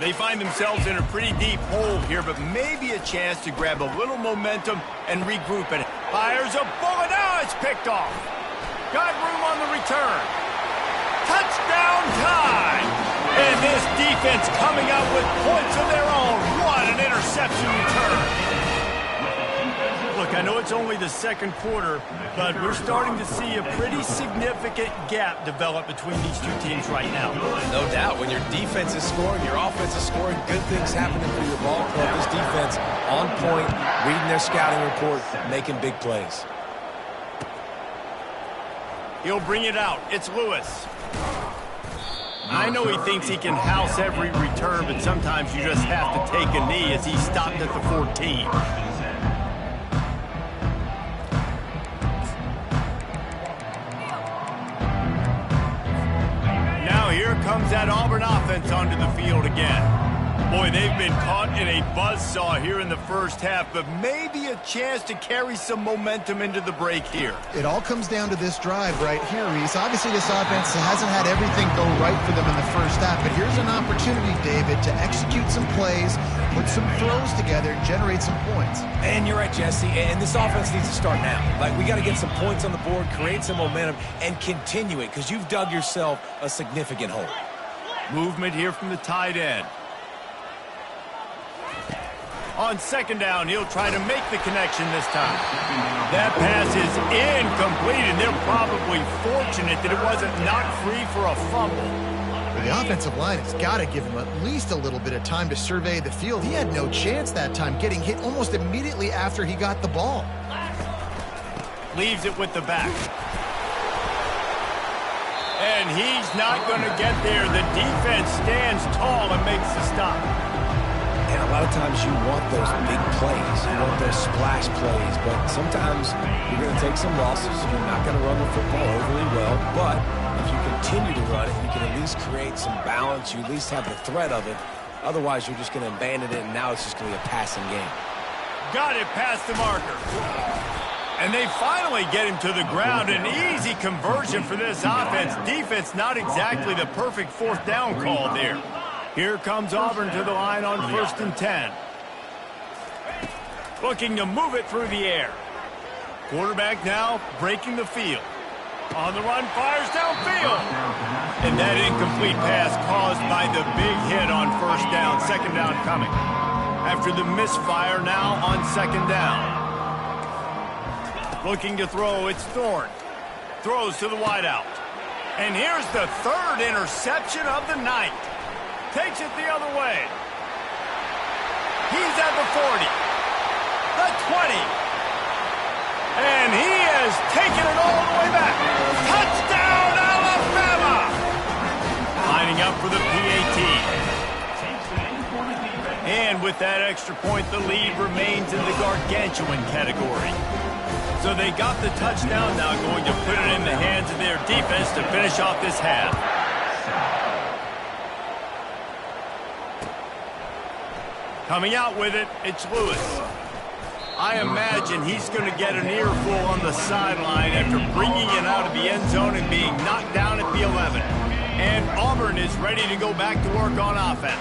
They find themselves in a pretty deep hole here, but maybe a chance to grab a little momentum and regroup it. Fires a bullet. Now it's picked off. Got room on the return. Touchdown time! And this defense coming out with points of their own. What an interception return. Look, I know it's only the second quarter, but we're starting to see a pretty significant gap develop between these two teams right now. No doubt. When your defense is scoring, your offense is scoring, good things happening for your ball club. This defense on point, reading their scouting report, making big plays. He'll bring it out. It's Lewis. I know he thinks he can house every return, but sometimes you just have to take a knee as he stopped at the 14. Now here comes that Auburn offense onto the field again. Boy, they've been caught in a buzzsaw here in the first half, but maybe a chance to carry some momentum into the break here. It all comes down to this drive right here, Reese. Obviously, this offense hasn't had everything go right for them in the first half, but here's an opportunity, David, to execute some plays, put some throws together, and generate some points. And you're right, Jesse, and this offense needs to start now. Like, we got to get some points on the board, create some momentum, and continue it, because you've dug yourself a significant hole. Movement here from the tight end. On second down, he'll try to make the connection this time. That pass is incomplete, and they're probably fortunate that it wasn't knocked free for a fumble. Well, the offensive line has got to give him at least a little bit of time to survey the field. He had no chance that time, getting hit almost immediately after he got the ball. Leaves it with the back. And he's not going to get there. The defense stands tall and makes the stop. And a lot of times you want those big plays. You want those splash plays. But sometimes you're going to take some losses. You're not going to run the football overly well. But if you continue to run it, you can at least create some balance. You at least have the threat of it. Otherwise, you're just going to abandon it, and now it's just going to be a passing game. Got it past the marker. And they finally get him to the ground. An easy conversion for this offense. Defense not exactly the perfect fourth down call there. Here comes Auburn to the line on 1st and 10. Looking to move it through the air. Quarterback now breaking the field. On the run, fires downfield. And that incomplete pass caused by the big hit on first down. Second down coming. After the misfire now on second down. Looking to throw, it's Thorne. Throws to the wideout. And here's the third interception of the night. Takes it the other way. He's at the 40. The 20. And he has taken it all the way back. Touchdown, Alabama! Lining up for the PAT. And with that extra point, the lead remains in the gargantuan category. So they got the touchdown, now going to put it in the hands of their defense to finish off this half. Coming out with it, it's Lewis. I imagine he's going to get an earful on the sideline after bringing it out of the end zone and being knocked down at the 11. And Auburn is ready to go back to work on offense.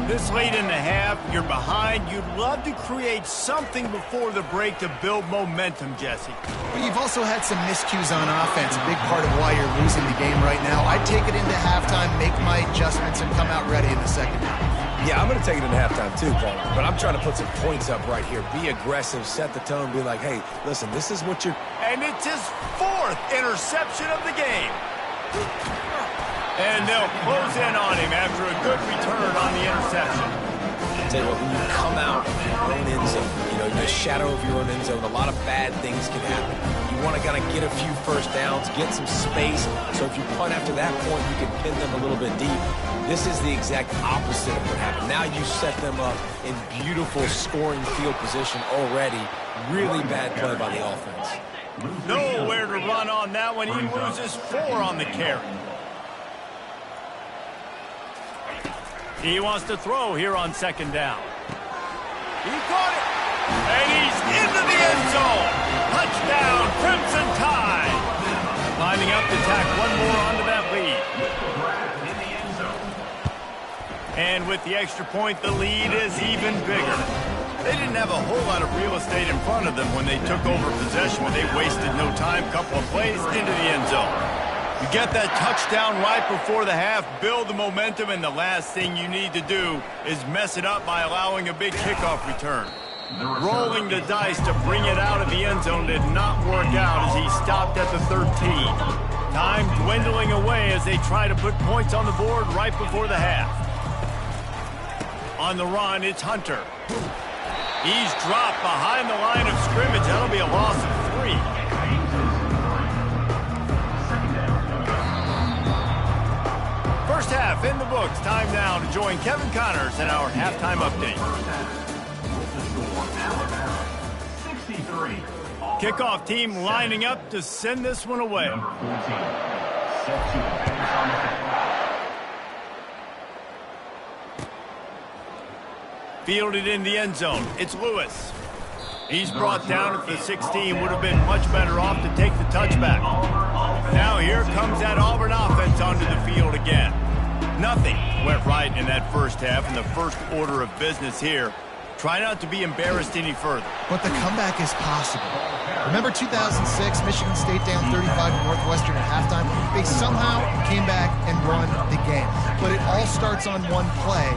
This late in the half, you're behind. You'd love to create something before the break to build momentum, Jesse. But you've also had some miscues on offense, a big part of why you're losing the game right now. I'd take it into halftime, make my adjustments, and come out ready in the second half. Yeah, I'm going to take it in halftime too, Paul. But I'm trying to put some points up right here. Be aggressive, set the tone, be like, hey, listen, this is what you're... And it's his fourth interception of the game. And they'll close in on him after a good return on the interception. I'll tell you what, when you come out of your own end zone, you know, the shadow of your own end zone, a lot of bad things can happen. You want to kind of get a few first downs, get some space. So if you punt after that point, you can pin them a little bit deep. This is the exact opposite of what happened. Now you set them up in beautiful scoring field position already. Really bad play by the offense. Nowhere to run on that one. He loses 4 on the carry. He wants to throw here on second down. He caught it. And he's into the end zone. Touchdown, Crimson Tide. Lining up to tack one more onto that lead. And with the extra point, the lead is even bigger. They didn't have a whole lot of real estate in front of them when they took over possession, but they wasted no time. Couple of plays into the end zone. You get that touchdown right before the half, build the momentum, and the last thing you need to do is mess it up by allowing a big kickoff return. Rolling the dice to bring it out of the end zone did not work out as he stopped at the 13. Time dwindling away as they try to put points on the board right before the half. On the run, it's Hunter. He's dropped behind the line of scrimmage. That'll be a loss of 3. First half in the books. Time now to join Kevin Connors in our halftime update. Kickoff team lining up to send this one away. Fielded in the end zone. It's Lewis. He's brought down at the 16. Would have been much better off to take the touchback. Now here comes that Auburn offense onto the field again. Nothing went right in that first half, and the first order of business here. Try not to be embarrassed any further. But the comeback is possible. Remember 2006, Michigan State down 35 to Northwestern at halftime? They somehow came back and won the game. But it all starts on one play,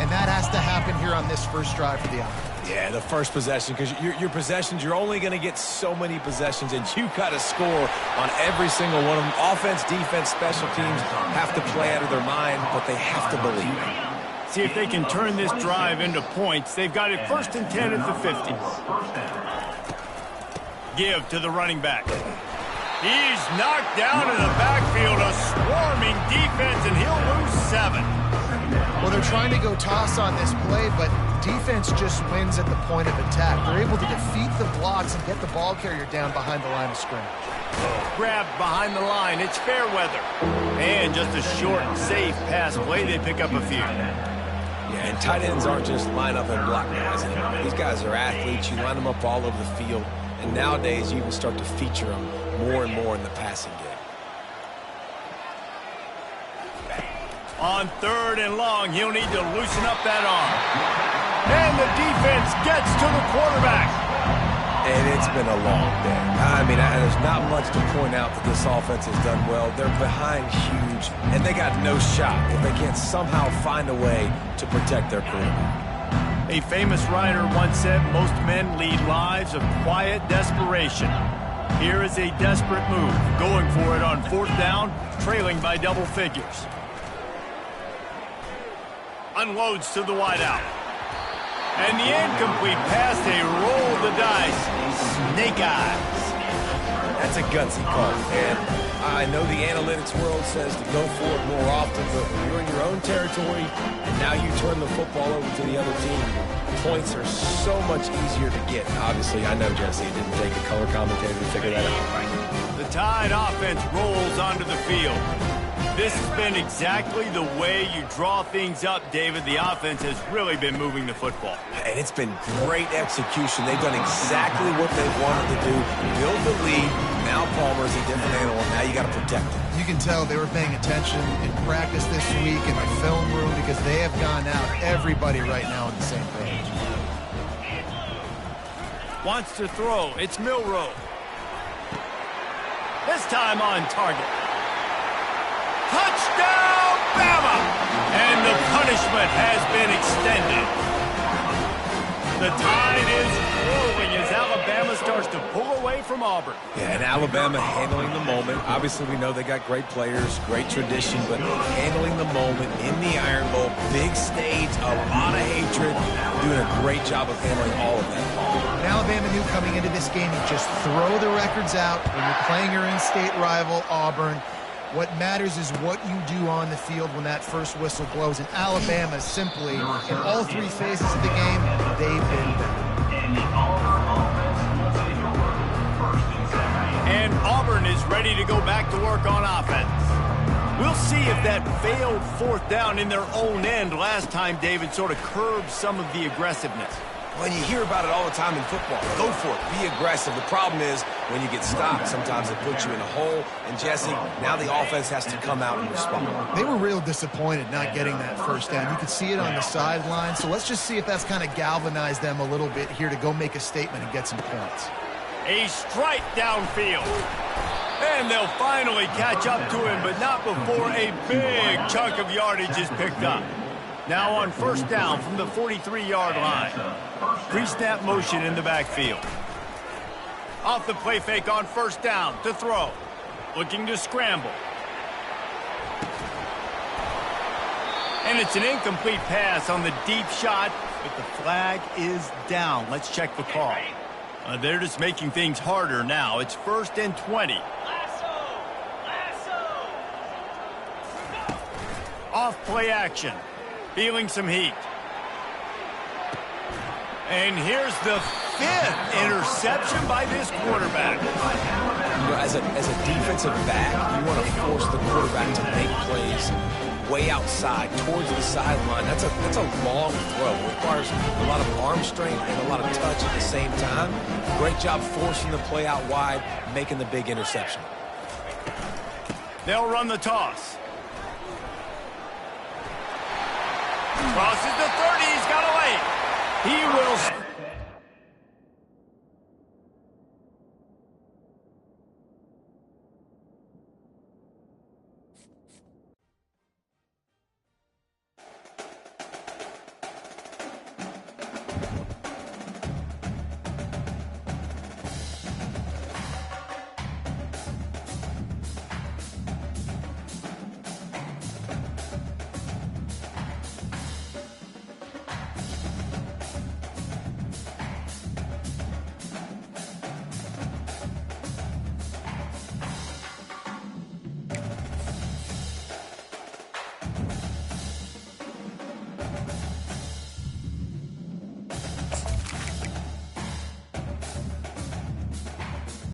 and that has to happen here on this first drive for the offense. Yeah, the first possession, because your possessions, you're only going to get so many possessions, and you got to score on every single one of them. Offense, defense, special teams have to play out of their mind, but they have to believe. See if they can turn this drive into points. They've got it 1st and 10 at the 50. Give to the running back. He's knocked down in the backfield, a swarming defense, and he'll lose 7. Well, they're trying to go toss on this play, but defense just wins at the point of attack. They're able to defeat the blocks and get the ball carrier down behind the line of scrimmage. Grabbed behind the line. It's Fairweather. And just a short and safe pass play. They pick up a few. Yeah, and tight ends aren't just line up and block guys anymore. These guys are athletes. You line them up all over the field. And nowadays, you even start to feature them more and more in the passing game. On 3rd and long, he'll need to loosen up that arm. And the defense gets to the quarterback. And it's been a long day. I mean, there's not much to point out that this offense has done well. They're behind huge, and they got no shot if they can't somehow find a way to protect their quarterback. A famous writer once said, most men lead lives of quiet desperation. Here is a desperate move, going for it on 4th down, trailing by double figures. Unloads to the wideout. And the incomplete pass, they roll the dice. Snake eyes. That's a gutsy call, and I know the analytics world says to go for it more often, but when you're in your own territory and now you turn the football over to the other team, points are so much easier to get. Obviously, I know, Jesse, it didn't take a color commentator to figure that out, right? The Tide offense rolls onto the field. This has been exactly the way you draw things up, David. The offense has really been moving the football. And it's been great execution. They've done exactly what they wanted to do. Build the lead. Now Palmer's a different animal. Now you got to protect him. You can tell they were paying attention in practice this week in the film room because they have gone out, everybody right now on the same page. Wants to throw. It's Milroe. This time on target. Touchdown, Bama! And the punishment has been extended. The Tide is rolling as Alabama starts to pull away from Auburn. Yeah, and Alabama handling the moment. Obviously, we know they got great players, great tradition, but handling the moment in the Iron Bowl, big stage, a lot of hatred, doing a great job of handling all of that. And Alabama knew coming into this game, you just throw the records out when you're playing your in-state rival, Auburn. What matters is what you do on the field when that first whistle blows. And Alabama simply, in all 3 phases of the game, they've been better. And Auburn is ready to go back to work on offense. We'll see if that failed 4th down in their own end last time, David, sort of curbed some of the aggressiveness. Well, and you hear about it all the time in football. Go for it. Be aggressive. The problem is when you get stopped, sometimes it puts you in a hole. And, Jesse, now the offense has to come out and respond. They were real disappointed not getting that first down. You could see it on the sideline. So let's just see if that's kind of galvanized them a little bit here to go make a statement and get some points. A strike downfield. And they'll finally catch up to him, but not before a big chunk of yardage is picked up. Now on first down from the 43-yard line. Pre-snap motion in the backfield. Off the play fake on first down to throw. Looking to scramble. And it's an incomplete pass on the deep shot, but the flag is down. Let's check the call. They're just making things harder now. It's 1st and 20. Off play action. Feeling some heat. And here's the 5th interception by this quarterback. You know, as a defensive back, you want to force the quarterback to make plays way outside, towards the sideline. That's a long throw. It requires a lot of arm strength and a lot of touch at the same time. Great job forcing the play out wide, making the big interception. They'll run the toss. Crosses the 30. He's got a lane. He will